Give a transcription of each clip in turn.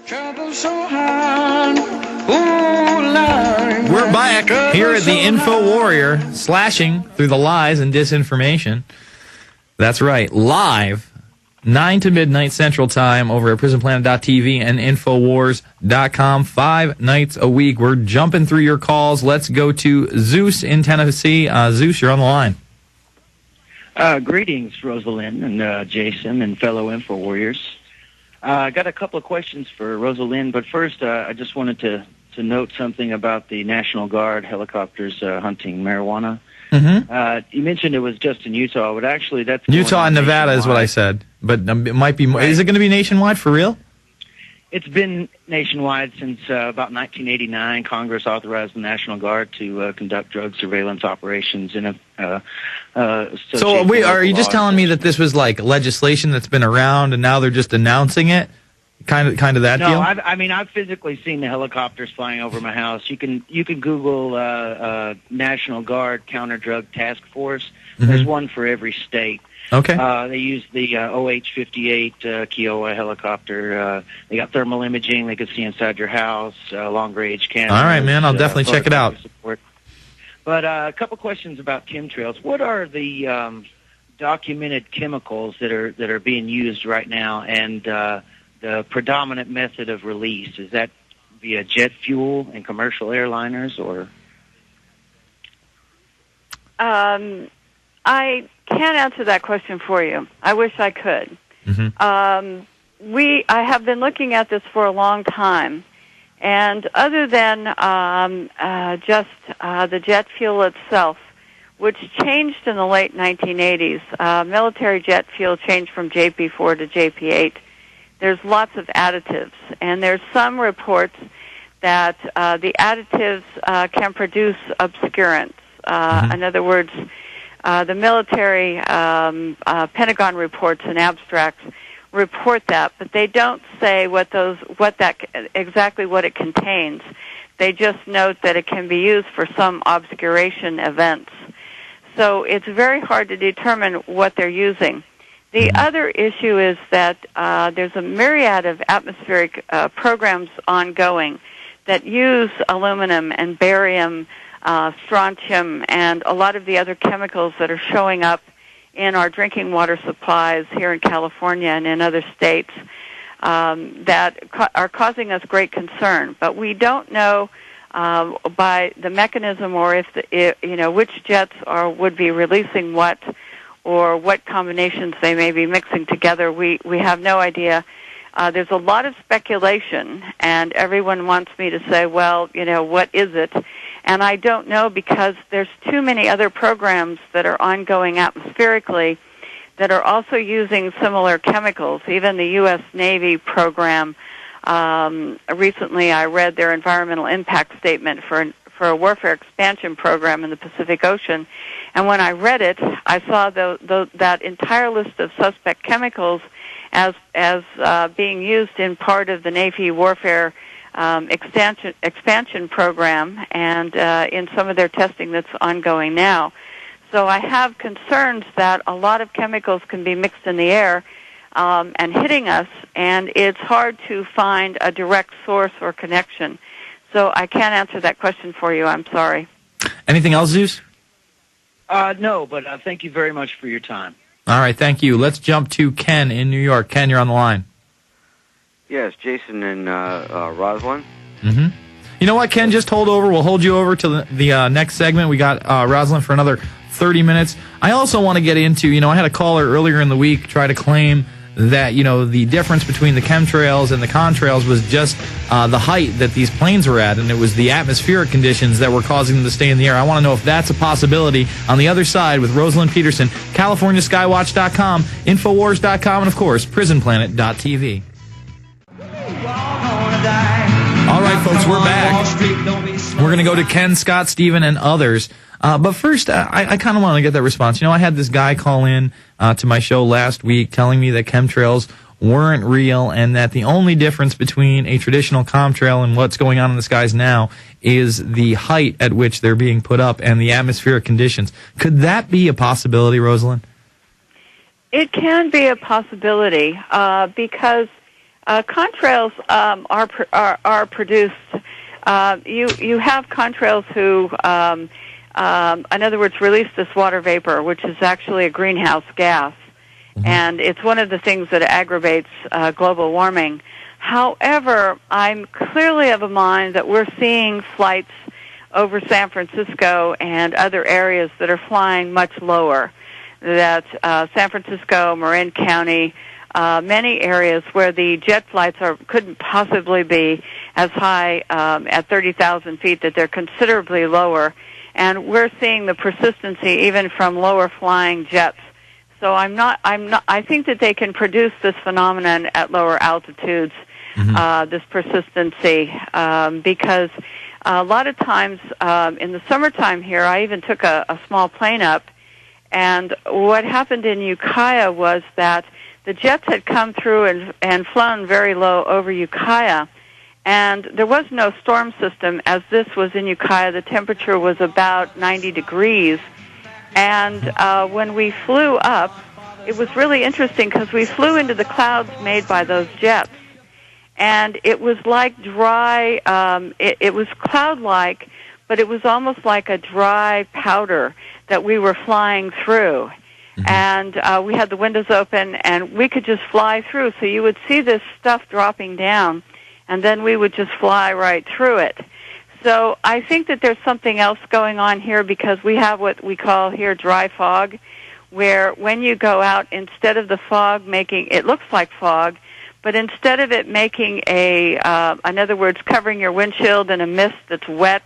We're back here at the InfoWarrior, slashing through the lies and disinformation. That's right, live, 9 to midnight Central Time over at PrisonPlanet.tv and Infowars.com, 5 nights a week. We're jumping through your calls. Let's go to Zeus in Tennessee. Zeus, you're on the line. Greetings, Rosalind and Jason and fellow InfoWarriors. I got a couple of questions for Rosalind, but first I just wanted to note something about the National Guard helicopters hunting marijuana. Mm-hmm. You mentioned it was just in Utah, but actually that's Utah and Nevada is what I said, but it might be. Right. Is it going to be nationwide for real? It's been nationwide since about 1989. Congress authorized the National Guard to conduct drug surveillance operations in a. So are you just telling me that this was like legislation that's been around and now they're just announcing it? Kind of that deal? No, I've physically seen the helicopters flying over my house. You can Google National Guard Counter Drug Task Force. Mm-hmm. There's one for every state. Okay. They use the OH-58 Kiowa helicopter. They got thermal imaging. They can see inside your house, long-range cameras. All right, man. I'll definitely check it out. Support. But a couple questions about chemtrails. What are the documented chemicals that are being used right now, and the predominant method of release? Is that via jet fuel and commercial airliners, or? I can't answer that question for you. I wish I could. Mm-hmm. I have been looking at this for a long time, and other than just the jet fuel itself, which changed in the late 1980s, military jet fuel changed from JP4 to JP8. There's lots of additives, and there's some reports that the additives can produce obscurants. In other words, the military Pentagon reports and abstracts report that, but they don't say exactly what it contains. They just note that it can be used for some obscuration events. So it's very hard to determine what they're using. The other issue is that there's a myriad of atmospheric programs ongoing that use aluminum and barium, strontium, and a lot of the other chemicals that are showing up in our drinking water supplies here in California and in other states that are causing us great concern. But we don't know by the mechanism or which jets would be releasing what, or what combinations they may be mixing together. We have no idea. There's a lot of speculation, and everyone wants me to say, well, what is it? And I don't know, because there's too many other programs that are ongoing atmospherically that are also using similar chemicals. Even the U.S. Navy program, recently I read their environmental impact statement for a warfare expansion program in the Pacific Ocean. And when I read it, I saw that entire list of suspect chemicals as being used in part of the Navy warfare expansion program, and in some of their testing that's ongoing now. So I have concerns that a lot of chemicals can be mixed in the air and hitting us, and it's hard to find a direct source or connection. So I can't answer that question for you. I'm sorry. Anything else, Zeus? No, but thank you very much for your time. All right, thank you. Let's jump to Ken in New York. Ken, you're on the line. Yes, Jason and Rosalind. Mm-hmm. You know what, Ken? Just hold over. We'll hold you over to the next segment. We got Rosalind for another 30 minutes. I also want to get into, I had a caller earlier in the week try to claim that, the difference between the chemtrails and the contrails was just the height that these planes were at, and it was the atmospheric conditions that were causing them to stay in the air. I want to know if that's a possibility. On the other side with Rosalind Peterson, CaliforniaSkywatch.com, Infowars.com, and, of course, PrisonPlanet.tv. All right, folks, we're back. We're going to go to Ken, Scott, Stephen, and others. But first, I kind of want to get that response. I had this guy call in to my show last week telling me that chemtrails weren't real and that the only difference between a traditional chemtrail and what's going on in the skies now is the height at which they're being put up and the atmospheric conditions. Could that be a possibility, Rosalind? It can be a possibility because Contrails are produced. You have contrails who, in other words, release this water vapor, which is actually a greenhouse gas, and it's one of the things that aggravates global warming. However, I'm clearly of a mind that we're seeing flights over San Francisco and other areas that are flying much lower. That San Francisco, Marin County, many areas where the jet flights couldn't possibly be as high at 30,000 feet, that they're considerably lower, and we're seeing the persistency even from lower flying jets. So I think that they can produce this phenomenon at lower altitudes, this persistency, because a lot of times in the summertime here, I even took a small plane up, and what happened in Ukiah was that the jets had come through and flown very low over Ukiah, and there was no storm system. As this was in Ukiah, the temperature was about 90 degrees, and when we flew up, it was really interesting because we flew into the clouds made by those jets, and it was like dry, it was cloud-like, but it was almost like a dry powder that we were flying through. And we had the windows open, and we could just fly through. So you would see this stuff dropping down, and then we would just fly right through it. So I think that there's something else going on here, because we have what we call here dry fog, where when you go out, instead of the fog making, it looks like fog, but instead of it making in other words, covering your windshield in a mist that's wet,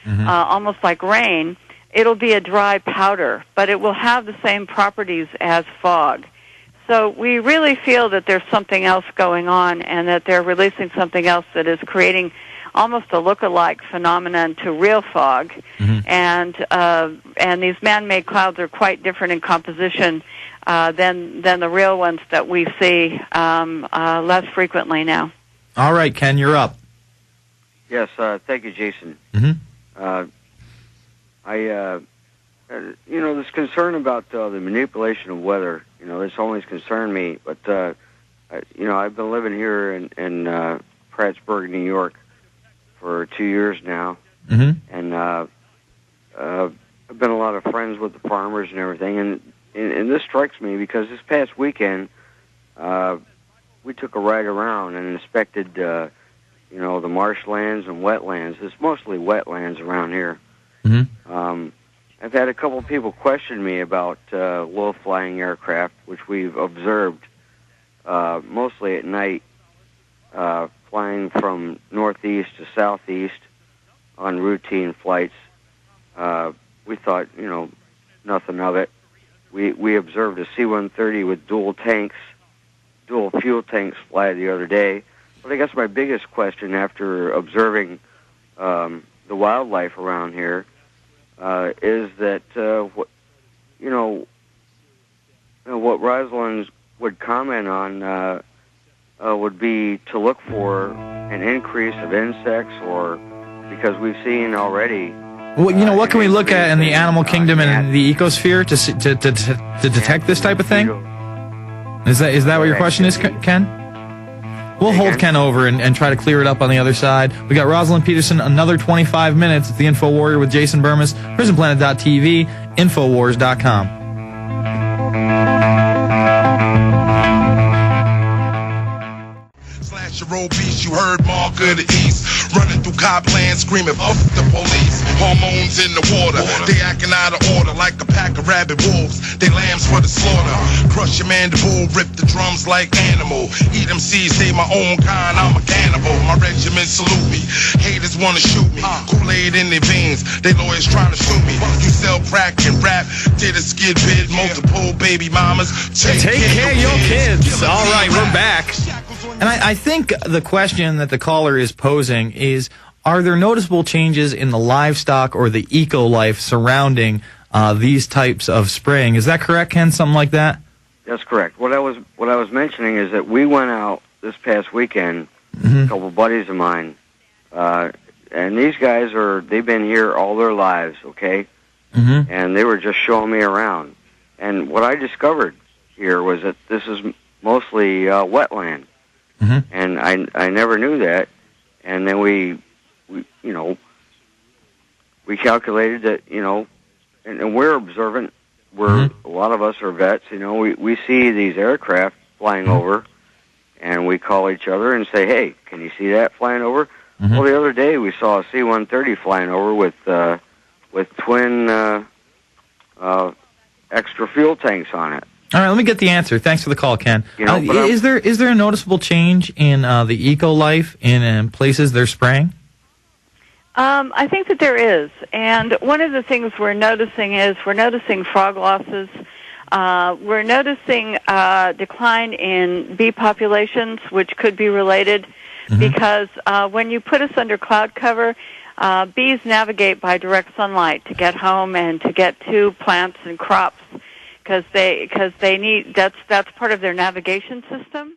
almost like rain, it'll be a dry powder, but it will have the same properties as fog. So we really feel that there's something else going on, and that they're releasing something else that is creating almost a look-alike phenomenon to real fog. And these man-made clouds are quite different in composition than the real ones that we see less frequently now. All right, Ken, you're up. Yes, thank you, Jason. This concern about the manipulation of weather, this always concerned me. But, I've been living here in Prattsburg, New York for 2 years now. And I've been a lot of friends with the farmers and everything. And this strikes me because this past weekend, we took a ride around and inspected, the marshlands and wetlands. It's mostly wetlands around here. I've had a couple of people question me about low-flying aircraft, which we've observed mostly at night, flying from northeast to southeast on routine flights. We thought, nothing of it. We observed a C-130 with dual fuel tanks fly the other day. But I guess my biggest question after observing the wildlife around here is that what Rosalind would comment on would be to look for an increase of insects, or because we've seen already. Well, what can we look at in the animal kingdom and the ecosphere to detect this type of thing? Is that what your question is, Ken? We'll hold Ken over and try to clear it up on the other side. We got Rosalind Peterson, another 25 minutes. It's the InfoWarrior with Jason Bermas, PrisonPlanet.tv, Infowars.com. Road beast, you heard Mark of the East, running through Copland screaming fuck the police. Hormones in the water, they acting out of order like a pack of rabid wolves. They lambs for the slaughter. Crush your mandible, rip the drums like animal. Eat them seeds, say my own kind, I'm a cannibal. My regiment salute me. Haters wanna shoot me. Kool-Aid in their veins, they lawyers trying to sue me. You sell crack and rap, did a skid bid, multiple baby mamas. Take care of your kids. All right, we're back. And I think the question that the caller is posing is, are there noticeable changes in the livestock or the eco-life surrounding these types of spraying? Is that correct, Ken? Something like that? That's correct. What I was mentioning is that we went out this past weekend, a couple of buddies of mine, and these guys they've been here all their lives, okay? And they were just showing me around. And what I discovered here was that this is mostly wetland. And I never knew that. And then we calculated that, and we're observant. A lot of us are vets, we see these aircraft flying over, and we call each other and say, hey, can you see that flying over? Well, the other day we saw a C-130 flying over with twin extra fuel tanks on it. All right, let me get the answer. Thanks for the call, Ken. Is there a noticeable change in the eco life in places they're spraying? I think that there is, and one of the things we're noticing frog losses. We're noticing decline in bee populations, which could be related because when you put us under cloud cover, bees navigate by direct sunlight to get home and to get to plants and crops because they need that's part of their navigation system.